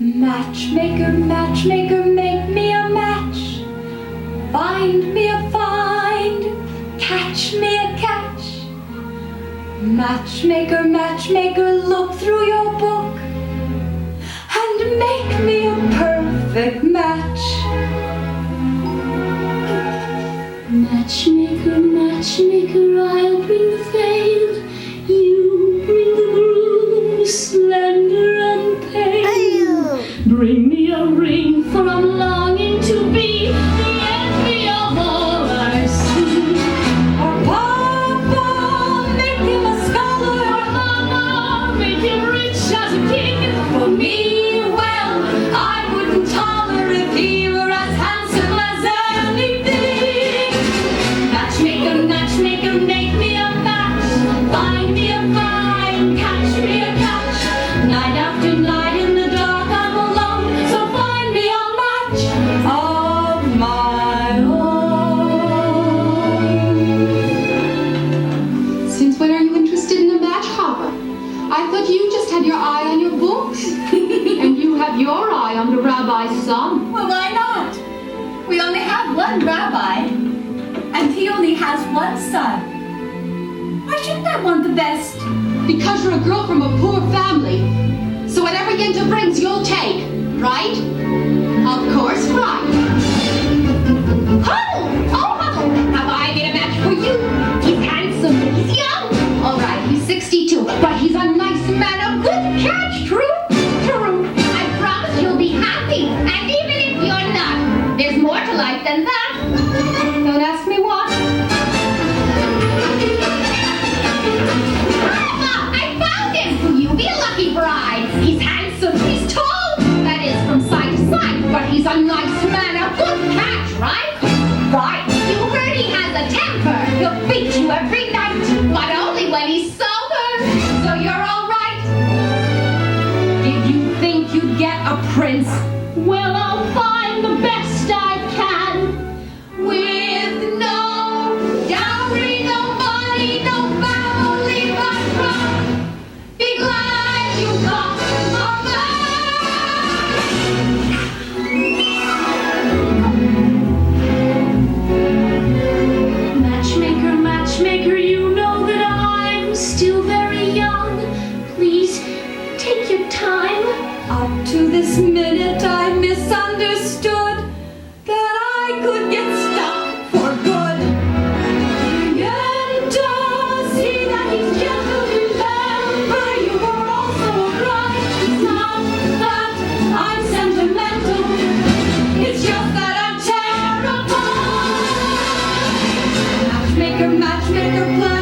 Matchmaker, matchmaker, make me a match. Find me a find, catch me a catch. Matchmaker, matchmaker, look through your book and make me a perfect match. Matchmaker, matchmaker, I'll bring the veil, you bring the groom, slender and pale. Bring me a ring, for I'm longing to be the envy of all I see. Our papa, make him a scholar. Our mama, make him rich as a king. For me, well, I wouldn't tolerate if he were as handsome as anything. Matchmaker, matchmaker, make me a match. Find me a find, catch me a catch. Night after night in the dark I'm alone, so find me a match of my own. Since when are you interested in a match, Papa? I thought you just had your eye on your books. And you have your eye on the rabbi's son. Well, why not? We only have one rabbi, and he only has one son. Why shouldn't I want the best? Because you're a girl from a poor family. So whatever Yenta brings, you'll take, right? Of course, right. Huddle! Oh, Huddle! Have I made a match for you? He's handsome, he's young. All right, he's 62, but he's a nice man, a good catch, true? True. I promise you'll be happy, and even if you're not, there's more to life than that. Don't ask me what. Papa, I found him! You be a lucky bride. He's handsome, he's tall, that is from side to side, but he's a nice man, a good catch, right? Right. You heard he has a temper. He'll beat you every night, but only when he's sober. So you're all right. Did you think you'd get a prince? Well, I'll find the best I can. With no dowry, no money, no family background. Be glad you got a man. Matchmaker, matchmaker, you know that I'm still very young. Please take your time. Up to this minute I misunderstood that I could get stuck for good. And see that he's gentle, remember you were also right. It's not that I'm sentimental, it's just that I'm terrible. Matchmaker, matchmaker, play.